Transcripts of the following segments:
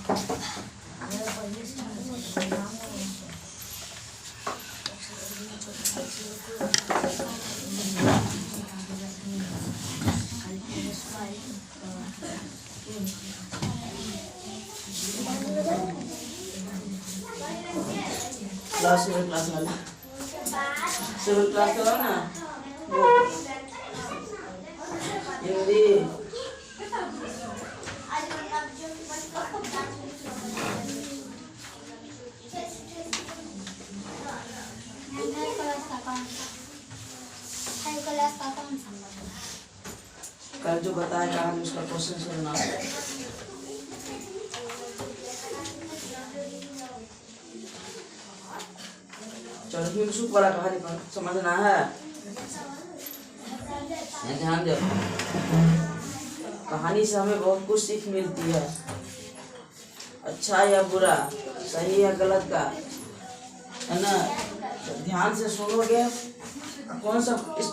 Class वाला civil class करो ना हिंदी। कल जो बताया कहानी उसका क्वेश्चन सुनना। चलो हिंसुक वाला कहानी पर समझना है, ध्यान दो। कहानी से हमें बहुत कुछ सीख मिलती है, अच्छा या बुरा, सही या गलत का, है ना। तो ध्यान से सुनोगे। कौन सा इस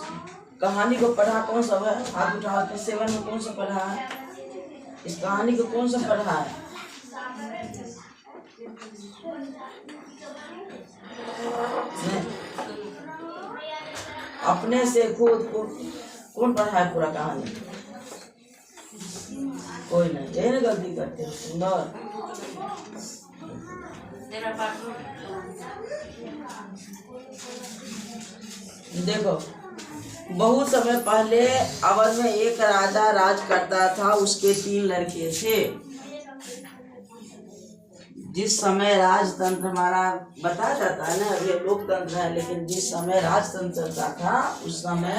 कहानी को पढ़ा, कौन सा है, हाथ उठाओ के 7 में कौन सा पढ़ा है, इस कहानी को कौन सा पढ़ा है? अपने से खुद को कौन पढ़ा है पूरा कहानी? कोई नहीं, यही ना गलती करते। सुंदर देखो, बहुत समय पहले अवध में एक राजा राज करता था। उसके 3 लड़के थे। जिस समय राजतंत्र हमारा बताया जाता है ना, अभी लोकतंत्र है, लेकिन जिस समय राजतंत्र चलता था उस समय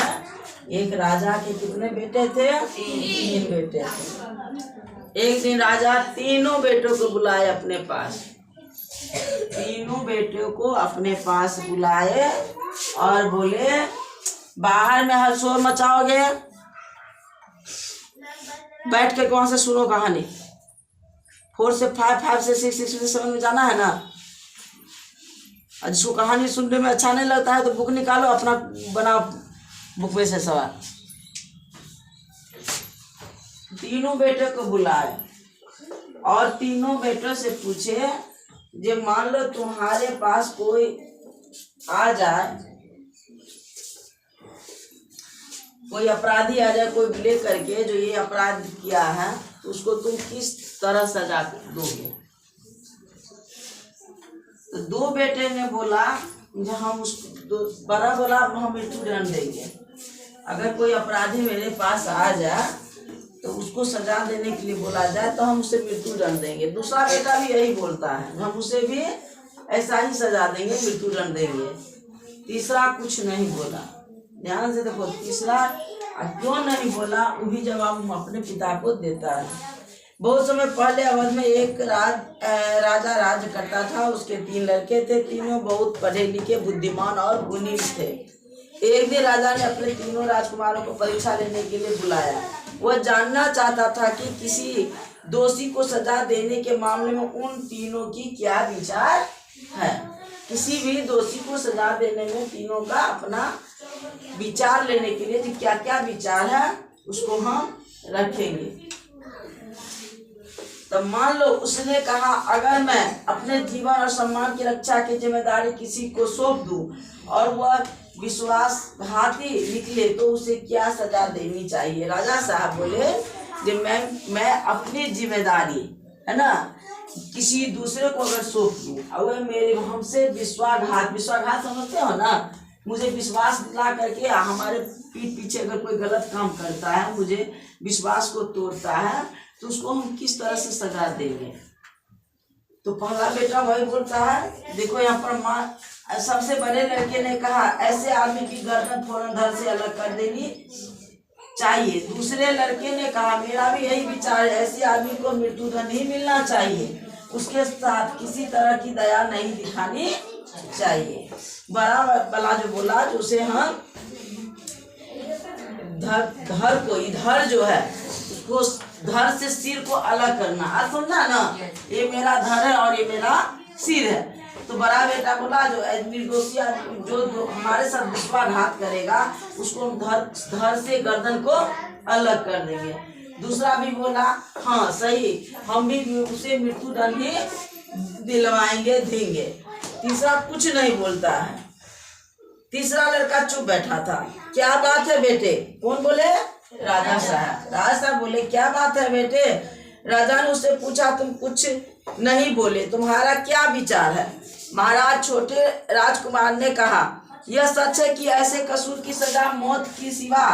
एक राजा के कितने बेटे थे? 3 बेटे थे। एक दिन राजा तीनों बेटों को बुलाए अपने पास। तीनों बेटों को अपने पास बुलाए और बोले, बाहर में हर शोर मचाओगे, बैठ के वहां से सुनो कहानी। 4 से 5, 5 से 6, 6 से 7 में जाना है ना। और जिसको कहानी सुनने में अच्छा नहीं लगता है तो बुक निकालो, अपना बनाओ बुक में से सवाल। तीनों बेटे को बुलाए और तीनों बेटों से पूछे, जब मान लो तुम्हारे पास कोई आ जाए, कोई अपराधी आ जाए, कोई ले करके जो ये अपराध किया है, तो उसको तुम किस तरह सजा दोगे? तो 2 बेटे ने बोला, जब हम उसको बड़ा बोला हम मृत्यु दंड देंगे। अगर कोई अपराधी मेरे पास आ जाए तो उसको सजा देने के लिए बोला जाए तो हम उसे मृत्यु दंड देंगे। दूसरा बेटा भी यही बोलता है, हम उसे भी ऐसा ही सजा देंगे, मृत्यु दंड देंगे। तीसरा कुछ नहीं बोला। ध्यान से देखो, तीसरा क्यों नहीं बोला, वही जवाब हम अपने पिता को देता है। बहुत समय पहले अवध में एक राजा राज करता था। उसके 3 लड़के थे। तीनों बहुत पढ़े लिखे, बुद्धिमान और गुणी थे। एक दिन राजा ने अपने तीनों राजकुमारों को परीक्षा लेने के लिए बुलाया। वह जानना चाहता था कि किसी दोषी को सजा देने के मामले में उन तीनों की क्या विचार है। किसी भी दोषी को सजा देने में तीनों का अपना विचार लेने के लिए क्या क्या विचार है उसको हम रखेंगे। तो मान लो उसने कहा, अगर मैं अपने जीवन और सम्मान की रक्षा की जिम्मेदारी किसी को सौंप दूं और वह विश्वासघाती निकले तो उसे क्या सजा देनी चाहिए? राजा साहब बोले, जब मैं अपनी जिम्मेदारी, है ना, किसी दूसरे को अगर सौंप दूं और वह मेरे हमसे विश्वासघात समझते हो ना, मुझे विश्वास दिला करके हमारे पीठ पीछे अगर कोई गलत काम करता है, मुझे विश्वास को तोड़ता है, तो उसको हम किस तरह से सजा देंगे? तो पहला बेटा वही बोलता है। देखो यहाँ पर माँ, सबसे बड़े लड़के ने कहा, ऐसे आदमी की गर्दन फौरन धड़ से अलग कर देनी चाहिए। दूसरे लड़के ने कहा, मेरा भी यही विचार है, ऐसे आदमी को मृत्यु दंड ही मिलना चाहिए, उसके साथ किसी तरह की दया नहीं दिखानी चाहिए। बड़ा वाला जो बोला, जो उसे हम धड़ को, इधर जो है उसको धड़ से सिर को अलग करना। आज समझा ना, ये मेरा धड़ है और ये मेरा सिर है। तो बड़ा बेटा बोला, जो निर्दोषी आदमी जो हमारे साथ विश्वासघात करेगा उसको हम धड़ से गर्दन को अलग कर देंगे। दूसरा भी बोला हाँ सही, हम भी उसे मृत्यु दंड ही दिलवाएंगे, देंगे। तीसरा कुछ नहीं बोलता है। तीसरा लड़का चुप बैठा था। क्या बात है बेटे? कौन बोले? राजा साहब। राजा साहब बोले क्या बात है बेटे? राजा ने उससे पूछा तुम कुछ नहीं बोले, तुम्हारा क्या विचार है? महाराज छोटे राजकुमार ने कहा यह सच है कि ऐसे कसूर की सजा मौत की सिवा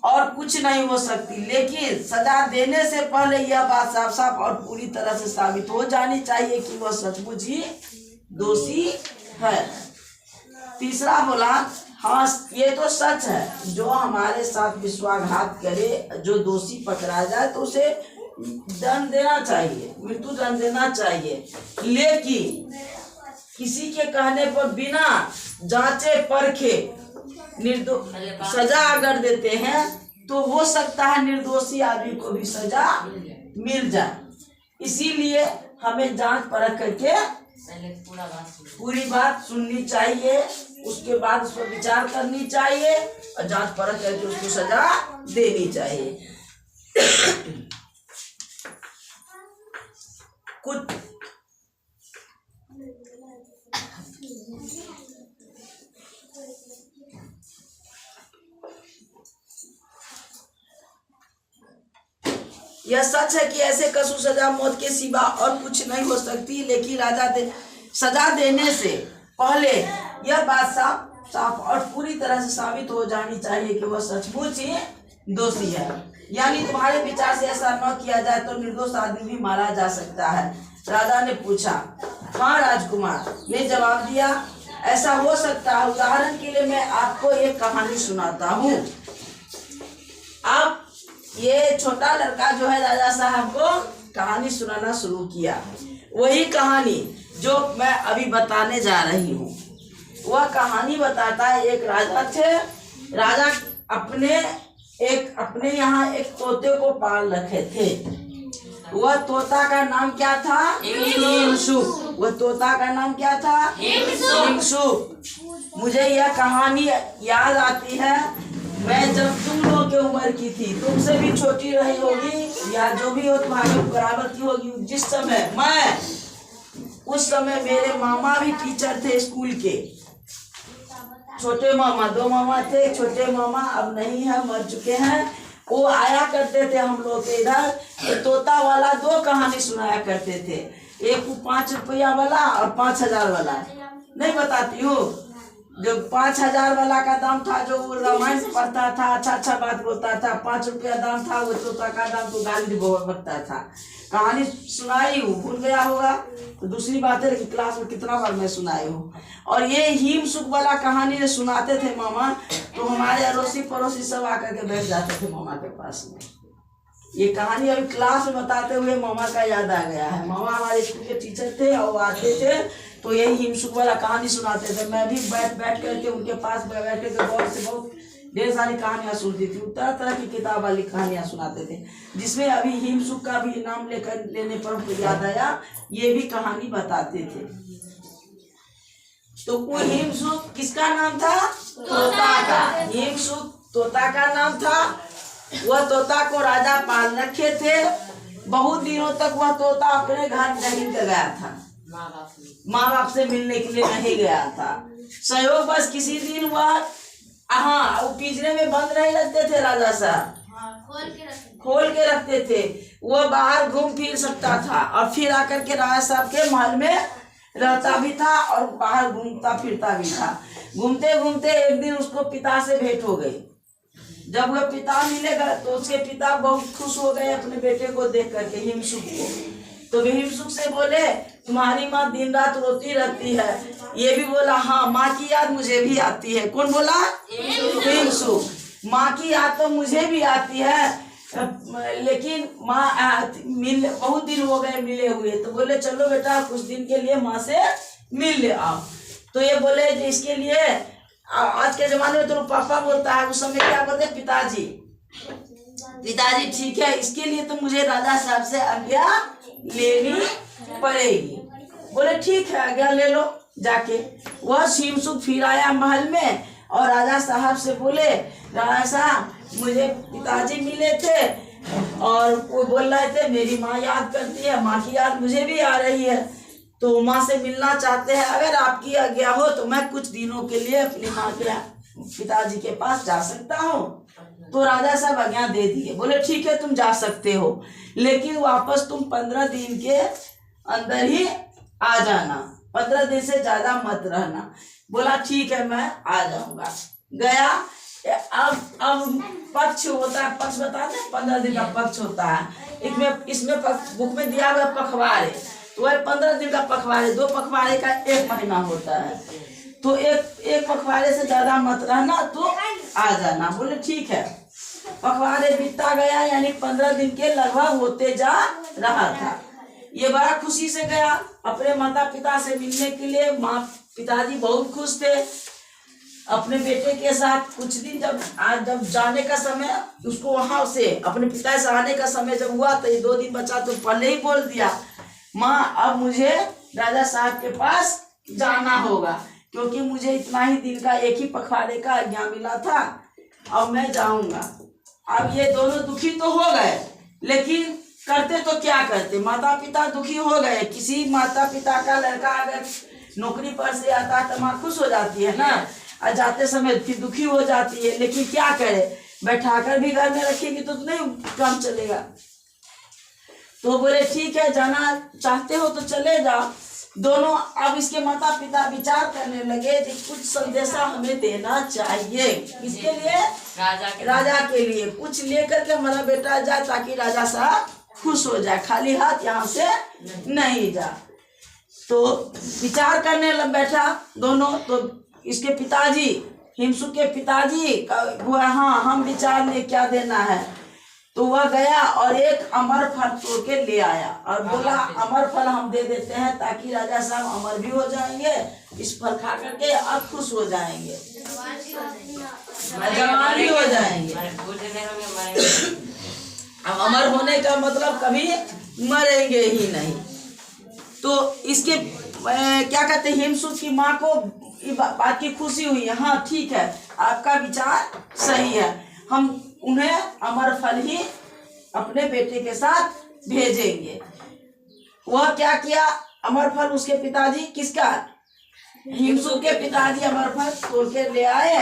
और कुछ नहीं हो सकती, लेकिन सजा देने से पहले यह बात साफ साफ और पूरी तरह से साबित हो जानी चाहिए कि वह सचमुच ही दोषी है। तीसरा बोला हाँ ये तो सच है, जो हमारे साथ विश्वासघात करे, जो दोषी पकड़ा जाए तो उसे दंड देना चाहिए, मृत्यु दंड देना चाहिए, लेकिन किसी के कहने पर बिना जांचे परखे सजा अगर देते हैं तो हो सकता है निर्दोषी आदमी को भी सजा मिल जाए। इसीलिए हमें जांच परख करके पूरी बात सुननी चाहिए, उसके बाद उस पर विचार करनी चाहिए और जांच परख करके उसको सजा देनी चाहिए। कुछ यह सच है कि ऐसे कसूर सजा मौत के सिवा और कुछ नहीं हो सकती, लेकिन सजा देने से पहले यह बात साफ और पूरी तरह से साबित हो जानी चाहिए कि वह सचमुच ही दोषी है। यानी तुम्हारे विचार से ऐसा न किया जाए तो निर्दोष आदमी भी मारा जा सकता है। राजा ने पूछा हाँ राजकुमार ने जवाब दिया ऐसा हो सकता है। उदाहरण के लिए मैं आपको एक कहानी सुनाता हूँ। अब ये छोटा लड़का जो है राजा साहब को कहानी सुनाना शुरू किया। वही कहानी जो मैं अभी बताने जा रही हूँ, वह कहानी बताता है। एक राजा थे। राजा अपने यहाँ एक तोते को पाल रखे थे। वह तोता का नाम क्या था? हिमसुक। वह तोता का नाम क्या था? हिमसुक। मुझे यह कहानी याद आती है, मैं जब तुम लोग की उम्र की थी, तुमसे भी छोटी रही होगी या जो भी हो तुम्हारे बराबर की होगी। जिस समय उस समय मेरे मामा भी टीचर थे स्कूल के। छोटे मामा, दो मामा थे। छोटे मामा अब नहीं है, मर चुके हैं। वो आया करते थे हम लोग के इधर, तो तोता वाला दो कहानी सुनाया करते थे। एक 5 रुपया वाला और 5000 वाला। नहीं बताती हूँ। जो 5000 वाला का दाम था, जो रामायण पढ़ता था, अच्छा बात बोलता था। 5 रुपया दाम था, वो तोता का दाम तो गाली बकता था। कहानी सुनाई हूँ, भूल गया होगा तो दूसरी बात है, लेकिन क्लास में कितना बार मैं सुनाई हूँ। और ये हिमसुक वाला कहानी जो सुनाते थे मामा, तो हमारे अड़ोसी पड़ोसी सब आकर के बैठ जाते थे मामा के पास में। ये कहानी अभी क्लास में बताते हुए मामा का याद आ गया है। मामा हमारे स्कूल के टीचर थे और आते थे तो यही हिमसुक वाला कहानी सुनाते थे। मैं भी बैठ करके उनके पास बैठ के बहुत ढेर सारी कहानियां सुनती थी। तरह तरह की किताब वाली कहानियां सुनाते थे, जिसमें अभी हिमसुक का भी नाम लेने पर हमको याद आया, ये भी कहानी बताते थे। तो वो हिमसुक किसका नाम था? तोता का। हिमसुक तोता का नाम था। वह तोता को राजा पाल रखे थे। बहुत दिनों तक वह तोता अपने घर नहीं गया था, माँ बाप से मिलने के लिए नहीं गया था। सहयोग बस किसी दिन वह वो पिंजरे में बंद नहीं रखते थे राजा साहब, खोल के रखते थे। वह बाहर घूम फिर सकता था और फिर आकर के राजा साहब के महल में रहता भी था और बाहर घूमता फिरता भी था। घूमते घूमते एक दिन उसको पिता से भेंट हो गई। जब वह पिता मिलेगा तो उसके पिता बहुत खुश हो गए अपने बेटे को देख करके, हिमसुक को। तो वे हिमसुक से बोले तुम्हारी माँ दिन रात रोती रहती है। ये भी बोला हाँ माँ की याद मुझे भी आती है। कौन बोला? हिमसुक। माँ की याद तो मुझे भी आती है, लेकिन माँ बहुत दिन हो गए मिले हुए। तो बोले चलो बेटा कुछ दिन के लिए माँ से मिल ले आओ। तो ये बोले इसके लिए आज के जमाने में तो पापा बोलता है, उस समय क्या बोलते? पिताजी। पिताजी ठीक है, इसके लिए तो मुझे राजा साहब से आज्ञा लेनी पड़ेगी। बोले ठीक है आज्ञा ले लो जाके। वह हिमसुक फिर आया महल में और राजा साहब से बोले राजा साहब मुझे पिताजी मिले थे, और वो बोल रहे थे मेरी माँ याद करती है, माँ की याद मुझे भी आ रही है, तो माँ से मिलना चाहते हैं, अगर आपकी आज्ञा हो तो मैं कुछ दिनों के लिए अपनी माँ के पिताजी के पास जा सकता हूँ। तो राजा साहब आज्ञा दे दिए, बोले ठीक है तुम जा सकते हो, लेकिन वापस तुम 15 दिन के अंदर ही आ जाना, 15 दिन से ज्यादा मत रहना। बोला ठीक है मैं आ जाऊंगा। गया। अब पक्ष होता है, पक्ष बताते हैं 15 दिन का पक्ष होता है, इसमें बुक में दिया हुआ पखवाड़े, तो वह 15 दिन का पखवाड़े, 2 पखवाड़े का 1 महीना होता है, तो एक पखवाड़े से ज्यादा मत रहना, तो आ जाना। बोले ठीक है। पखवाड़े बीतता गया, यानी 15 दिन के लगभग होते जा रहा था। ये बड़ा खुशी से गया अपने माता पिता से मिलने के लिए। माँ पिताजी बहुत खुश थे अपने बेटे के साथ। कुछ दिन जब जाने का समय, उसको वहां से अपने पिता से आने का समय जब हुआ, तो ये 2 दिन बचा तो पहले ही बोल दिया, माँ अब मुझे राजा साहब के पास जाना होगा, क्योंकि मुझे इतना ही दिन का, एक ही पखवाड़े का आज्ञा मिला था, अब मैं जाऊंगा। अब ये दोनों दुखी तो हो गए, लेकिन करते तो क्या करते, माता पिता दुखी हो गए। किसी माता पिता का लड़का अगर नौकरी पर से आता है तो माँ खुश हो जाती है ना, और जाते समय फिर दुखी हो जाती है, लेकिन क्या करे, बैठाकर भी घर में रखेगी तो नहीं काम चलेगा। तो बोले ठीक है जाना चाहते हो तो चले जाओ। दोनों अब इसके माता पिता विचार करने लगे कि कुछ संदेशा हमें देना चाहिए, किसके लिए, राजा के लिए, कुछ लेकर के हमारा बेटा जाए ताकि राजा साहब खुश हो जाए, खाली हाथ यहाँ से नहीं जा। तो विचार करने लग बैठा दोनों। तो इसके पिताजी, हिमसुक के पिताजी वो, हाँ हम विचार ले क्या देना है। तो वह गया और एक अमर फल तोड़ के ले आया और बोला अमर फल हम दे देते हैं ताकि राजा साहब अमर भी हो जाएंगे, इस फल खा करके और खुश हो जाएंगे, जवान भी हो जाएंगे। अब अमर होने का मतलब कभी मरेंगे ही नहीं। तो इसके क्या कहते हैं, हिमसुक की माँ को बात की खुशी हुई है, हाँ ठीक है आपका विचार सही है, हम उन्हें अमर फल ही अपने बेटे के साथ भेजेंगे। वह क्या किया, अमर फल उसके पिताजी, किसका, हिमसुक के पिताजी अमर फल तोड़ के ले आए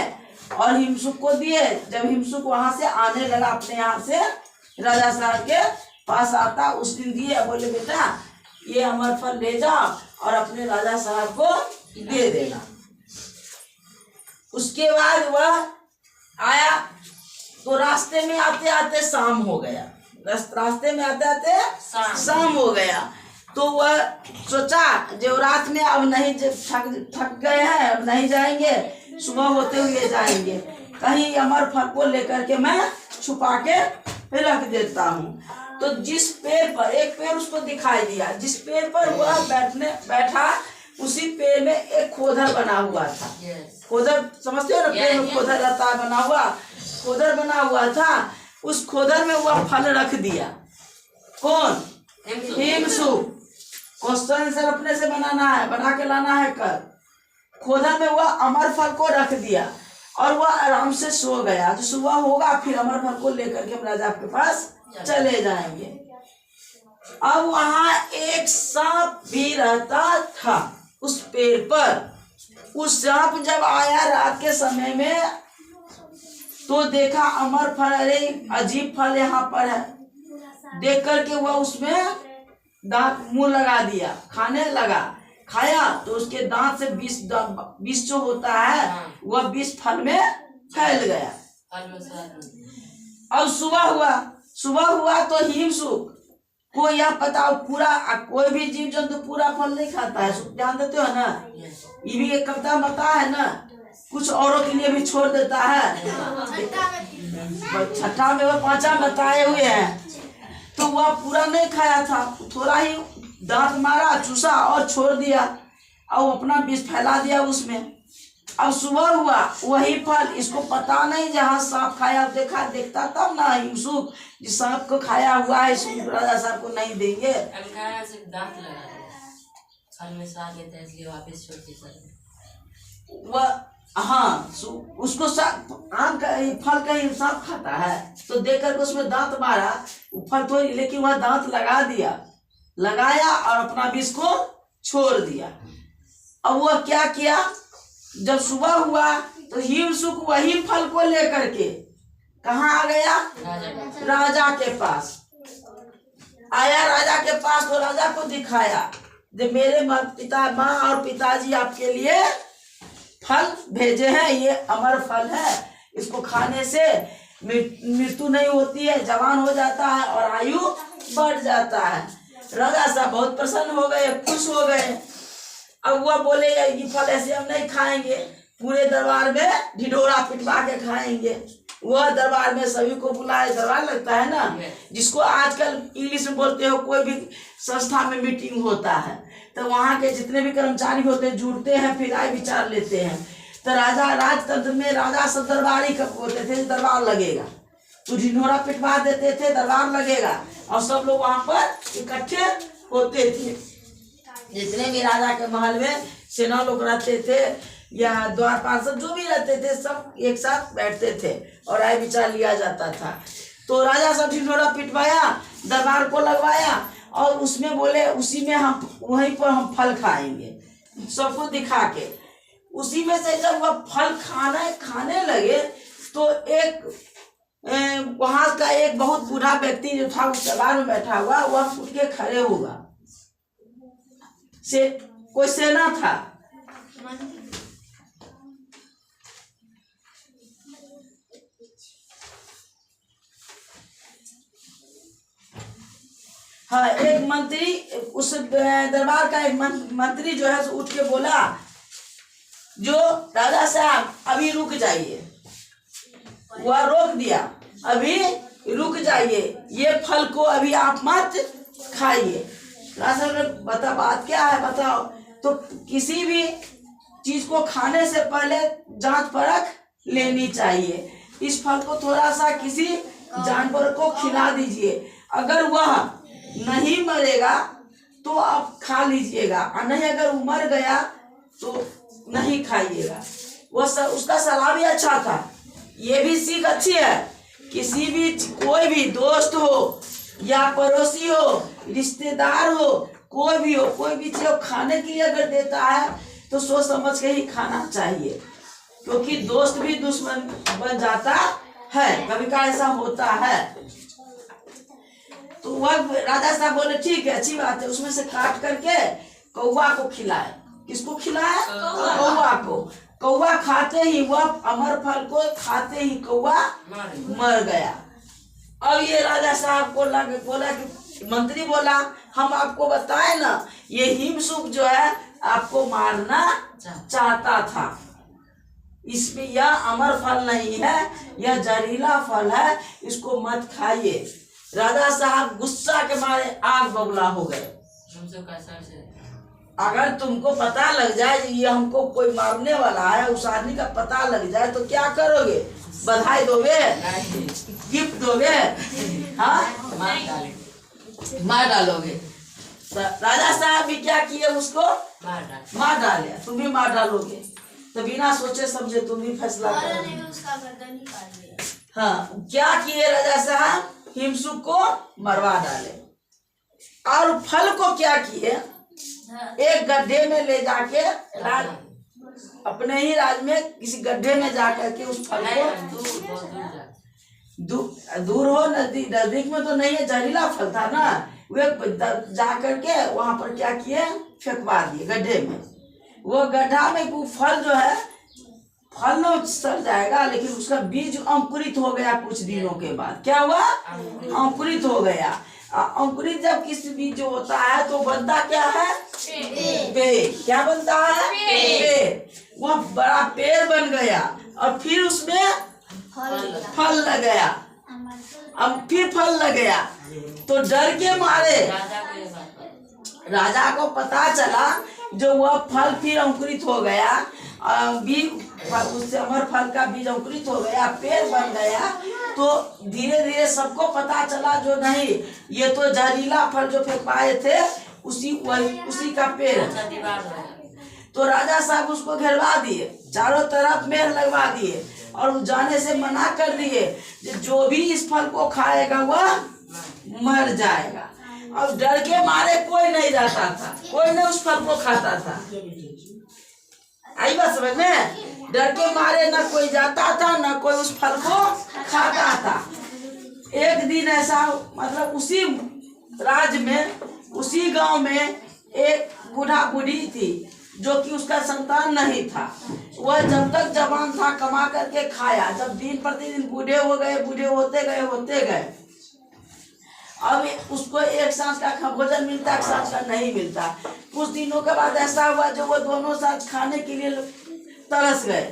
और हिमसुक को दिए। जब हिमसुक वहां से आने लगा अपने यहाँ से राजा साहब के पास आता, उस दिन दिए, बोले बेटा ये अमर फल ले जाओ और अपने राजा साहब को दे देना। उसके बाद वह आया तो रास्ते में आते आते शाम हो गया, रास्ते में आते आते शाम हो गया। तो वह सोचा जो रात में अब नहीं, थक गए हैं अब नहीं जाएंगे, सुबह होते हुए जाएंगे, कहीं अमर फल को लेकर के मैं छुपा के रख देता हूँ। तो जिस पेड़ पर, एक पेड़ उसको दिखाई दिया, जिस पेड़ पर वह बैठा उसी पेड़ में एक खोदर बना हुआ था। खोदर समझते हो ना, पेड़ में खोदर रहता है बना हुआ, खोदर बना हुआ था। उस खोदर में वह फल रख दिया। कौन, हिमसुक। क्वेश्चन आंसर अपने से बनाना है, बना के लाना है कर। खोदर में वह अमर फल को रख दिया और वह आराम से सो गया। जो सुबह होगा फिर अमर फल को लेकर के हम राजा के पास चले जाएंगे। अब वहां एक सांप भी रहता था उस पेड़ पर। उस सांप जब आया रात के समय में तो देखा अमर फल, अरे अजीब फल यहाँ पर है, देख करके वह उसमें दांत मुंह लगा दिया, खाने लगा। खाया तो उसके दांत से विष जो होता है वह विष फल में फैल गया। अब सुबह हुआ तो हिमसुक को यह पता, पूरा कोई भी जीव जंतु पूरा फल नहीं खाता है, ध्यान देते हो ना, ये भी एक कविता बता है ना, कुछ औरों के लिए भी छोड़ देता है। छठा में वह 5 बताए हुए हैं, तो वह पूरा नहीं खाया था, थोड़ा ही दांत मारा, चूसा और छोड़ दिया और अपना विष फैला दिया उसमें। अब सुबह हुआ वही फल, इसको पता नहीं, जहाँ सांप खाया देखता तब ना हिमसुक जिस सांप को खाया हुआ है राजा साहब को नहीं देंगे। वह हाँ उसको आम का फल का ही सांप खाता है, तो देख करके उसमें दांत मारा, वो फल थोड़ी, लेकिन वह दांत लगा दिया, लगाया और अपना विष को छोड़ दिया। अब वह क्या किया, जब सुबह हुआ तो हिमसुक वही फल को लेकर के कहाँ आ गया, राजा के पास आया। राजा के पास तो राजा को दिखाया, जब मेरे माँ और पिताजी आपके लिए फल भेजे हैं, ये अमर फल है, इसको खाने से मृत्यु नहीं होती है, जवान हो जाता है और आयु बढ़ जाता है। राजा साहब बहुत प्रसन्न हो गए, खुश हो गए। अब वह बोले ये फल ऐसे हम नहीं खाएंगे, पूरे दरबार में ढिढोरा पिटवा के खाएंगे। वह दरबार में सभी को बुलाए, दरबार लगता है ना, जिसको आजकल इंग्लिश में बोलते हो, कोई भी संस्था में मीटिंग होता है तो वहाँ के जितने भी कर्मचारी होते हैं जुड़ते हैं, फिर राय विचार लेते हैं। तो राजा राजतंत्र में राजा सब दरबारी कब होते थे, दरबार लगेगा तो ढिढोरा पिटवा देते थे, दरबार लगेगा और सब लोग वहाँ पर इकट्ठे होते थे। जितने भी राजा के महल में सेना लोग रहते थे या द्वारपाल सब जो भी रहते थे, सब एक साथ बैठते थे और राय विचार लिया जाता था। तो राजा सब ढिढोरा पिटवाया, दरबार को लगवाया और उसमें बोले उसी में हम वहीं पर हम फल खाएंगे, सबको दिखा के। उसी में से जब वह फल खाने लगे तो एक वहां का एक बहुत बूढ़ा व्यक्ति जो था उस दरबार में बैठा हुआ, वह उठ के खड़े हुआ। कोई सेना था, हाँ, एक मंत्री, उस दरबार का एक मंत्री जो है उठ के बोला, जो राजा साहब अभी रुक जाइए। वह रोक दिया, अभी रुक जाइए, ये फल को अभी आप मत खाइए। राजा साहब ने बता बात क्या है बताओ। तो किसी भी चीज को खाने से पहले जांच परख लेनी चाहिए। इस फल को थोड़ा सा किसी जानवर को खिला दीजिए, अगर वह नहीं मरेगा तो आप खा लीजिएगा और नहीं अगर वो मर गया तो नहीं खाइएगा। उसका सलाह भी अच्छा था। ये भी सीख अच्छी है, किसी भी कोई भी दोस्त हो या पड़ोसी हो, रिश्तेदार हो, कोई भी हो, कोई भी चीज खाने के लिए अगर देता है तो सोच समझ के ही खाना चाहिए, क्योंकि दोस्त भी दुश्मन बन जाता है, कभी का ऐसा होता है। तो वह राजा साहब बोले ठीक है, अच्छी बात है, उसमें से काट करके कौवा को खिलाए। किसको खिलाए? कौवा को। कौवा खाते ही, वह अमर फल को खाते ही कौवा मर गया। अब ये राजा साहब को बोला कि मंत्री बोला हम आपको बताए ना, ये हिमसुक जो है आपको मारना चाहता था, इसमें यह अमर फल नहीं है, यह जहरीला फल है, इसको मत खाइए। राजा साहब गुस्सा के मारे आग बबूला हो गए। अगर तुमको पता लग जाए ये हमको कोई मारने वाला है, उस आदमी का पता लग जाए तो क्या करोगे? बधाई दोगे? गिफ्ट दोगे? हाँ, मार डालोगे। राजा साहब भी क्या किए, उसको मार डाले। तुम भी मार डालोगे तो बिना सोचे समझे तुम भी फैसला करोगे। हाँ, क्या किए राजा साहब? हिमसुक को मरवा डाले। और फल को क्या किए? एक गड्ढे में ले जाके अपने ही राज में किसी गड्ढे में जाकर के उस फल को दूर हो, नजदीक में तो नहीं है, जहरीला फल था ना, वे जा करके वहां पर क्या किए? फेंकवा दिए गड्ढे में। वो गड्ढा में वो फल जो है, फल तो सड़ जाएगा लेकिन उसका बीज अंकुरित हो गया। कुछ दिनों के बाद क्या हुआ? अंकुरित हो गया। अंकुरित जब किसी बीज जो होता है तो बनता क्या है? पेड़। क्या बनता है? पेड़। वह बड़ा पेड़ बन गया और फिर उसमें फल लग गया। अब फिर फल लग गया तो डर के मारे राजा को पता चला, जो वह फल फिर अंकुरित हो गया, बीज उससे अमर फल का बीज अंकुरित हो गया, पेड़ बन गया। तो धीरे धीरे सबको पता चला, जो नहीं ये तो जहरीला फल जो फेंकवाए थे उसी का पेड़। तो राजा साहब उसको घेरवा दिए, चारों तरफ मेहर लगवा दिए और जाने से मना कर दिए कि जो भी इस फल को खाएगा वह मर जाएगा। अब डर के मारे कोई नहीं जाता था, कोई नहीं उस फल को खाता था। आई बात समझ में? डर के मारे न कोई जाता था न कोई उस फल को खाता था। एक दिन ऐसा मतलब उसी राज्य में, उसी गांव में एक बूढ़ा बूढ़ी थी जो कि उसका संतान नहीं था। वह जब तक जवान था कमा करके खाया, जब दिन प्रतिदिन बूढ़े हो गए, बूढ़े होते गए, अब उसको एक सांस का भोजन मिलता, एक सांस का नहीं मिलता। कुछ दिनों के बाद ऐसा हुआ जो वो दोनों साथ खाने के लिए तरस गए,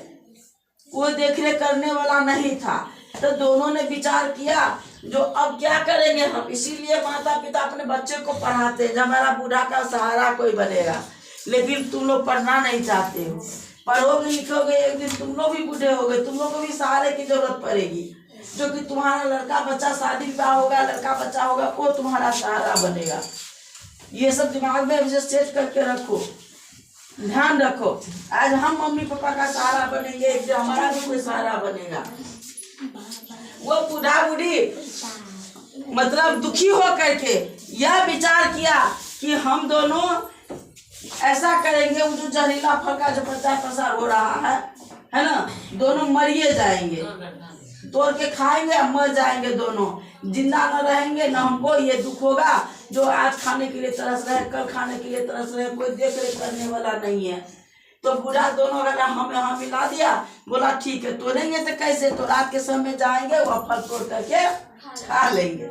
कोई देखरेख करने वाला नहीं था। तो दोनों ने विचार किया जो अब क्या करेंगे हम, इसीलिए माता पिता अपने बच्चे को पढ़ाते हैं, हमारा बूढ़ा का सहारा कोई बनेगा। लेकिन तुम लोग पढ़ना नहीं चाहते हो, पढ़ोगे लिखोगे एक दिन तुम लोग भी बूढ़े हो गए, तुम लोग को भी सहारे की जरूरत पड़ेगी। जो कि तुम्हारा लड़का बच्चा शादी विवाह होगा, लड़का बच्चा होगा, वो तुम्हारा सहारा बनेगा। ये सब दिमाग में विशेष सेट करके रखो, ध्यान रखो। आज हम मम्मी पापा का सहारा बनेंगे, एक दिन हमारा भी कोई सहारा बनेगा। वो बूढ़ा बूढ़ी मतलब दुखी हो करके यह विचार किया कि हम दोनों ऐसा करेंगे, वो जो जहरीला फल का जो प्रचार प्रसार हो रहा है ना, दोनों मरिए जाएंगे, तोड़ के खाएंगे और मर जाएंगे दोनों, जिंदा न रहेंगे। न हमको ये दुख होगा जो आज खाने के लिए तरस रहे, कल खाने के लिए तरस रहे, कोई देख रेख करने वाला नहीं है। तो बूढ़ा दोनों का हमें यहाँ मिला दिया, बोला ठीक है तोड़ेंगे तो कैसे, तो रात के समय जाएंगे वह फल तोड़ करके खा लेंगे।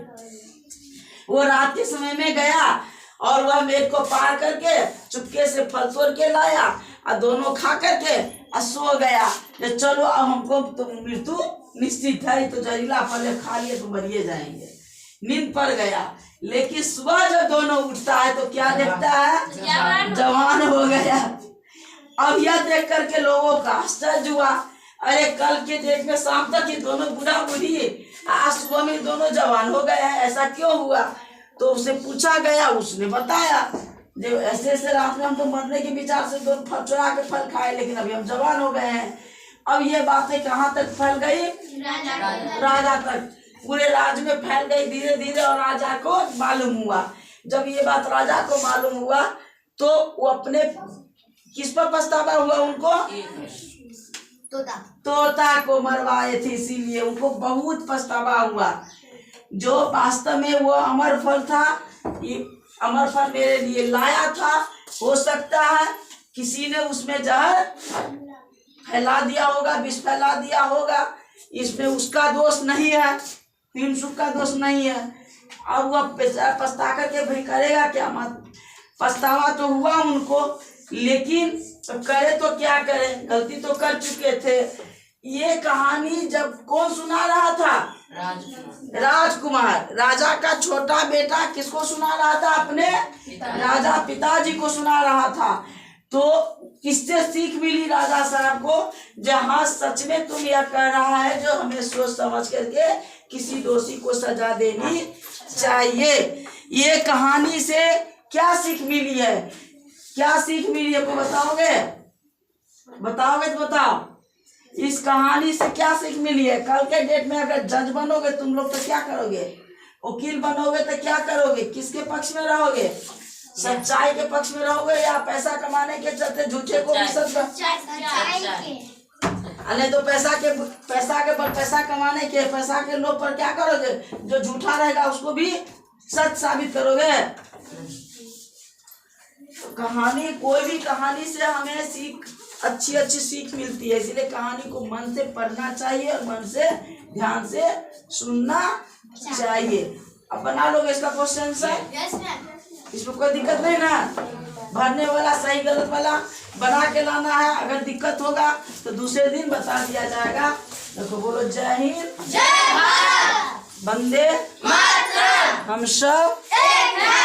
वो रात के समय में गया और वह मेघ को पार करके चुपके से फल तोड़ के लाया और दोनों खा करके सो गया। चलो अब हमको तो मृत्यु निश्चित है, तो जहरीला फल खा लिए तो मरिए जाएंगे। नींद पड़ गया, लेकिन सुबह जब दोनों उठता है तो क्या देखता है, जवान हो गया। अब यह देख करके लोगों का आश्चर्य हुआ, अरे कल के डेट में शाम तक ये दोनों बूढ़ा बूढ़ी, आज सुबह में दोनों जवान हो गए हैं, ऐसा क्यों हुआ? तो उसे पूछा गया, उसने बताया जो ऐसे ऐसे रात में हम तो मरने के विचार से दो फल चुरा के फल खाए, लेकिन अभी हम जवान हो गए हैं। अब ये बातें कहाँ तक फैल गई, राजा तक, पूरे राज्य में फैल गई धीरे धीरे। और राजा को मालूम हुआ, जब ये बात राजा को मालूम हुआ तो वो अपने किस पर पछतावा हुआ उनको, तोता को मरवाए थे, इसीलिए उनको बहुत पछतावा हुआ। जो वास्तव में वो अमर फल था, ये अमर फल मेरे लिए लाया था, हो सकता है किसी ने उसमें जहर फैला दिया होगा, विष फैला दिया होगा, इसमें उसका दोष नहीं है, हिंसुक का दोष नहीं है। अब वह पछता करके भाई करेगा क्या, मत पछतावा तो हुआ उनको, लेकिन तो करे तो क्या करें, गलती तो कर चुके थे। ये कहानी जब कौन सुना रहा था, राजकुमार, राजा का छोटा बेटा किसको सुना रहा था, अपने राजा पिताजी को सुना रहा था। तो किससे सीख मिली राजा साहब को, जहाँ सच में तुम यह कह रहा है जो हमें सोच समझ करके किसी दोषी को सजा देनी चाहिए। ये कहानी से क्या सीख मिली है, क्या सीख मिली है, को बताओगे, बताओगे तो बताओ, इस कहानी से क्या सीख मिली है? कल के डेट में अगर जज बनोगे तुम लोग तो क्या करोगे, वकील बनोगे तो क्या करोगे, किसके पक्ष में रहोगे, सच्चाई के पक्ष में रहोगे या पैसा कमाने के चलते झूठे को भी सच, अरे तो पैसा कमाने के, पैसा के लोभ पर क्या करोगे, जो झूठा रहेगा उसको भी सच साबित करोगे। कहानी, कोई भी कहानी से हमें सीख, अच्छी अच्छी सीख मिलती है, इसलिए कहानी को मन से पढ़ना चाहिए और मन से ध्यान से सुनना चाहिए। अब बना लोगे इसका क्वेश्चन आंसर, इसमें कोई दिक्कत नहीं ना, भरने वाला सही गलत वाला बना के लाना है, अगर दिक्कत होगा तो दूसरे दिन बता दिया जाएगा। देखो बोलो, जय हिंद, जय भारत, वंदे मातरम, हम सब एक हैं।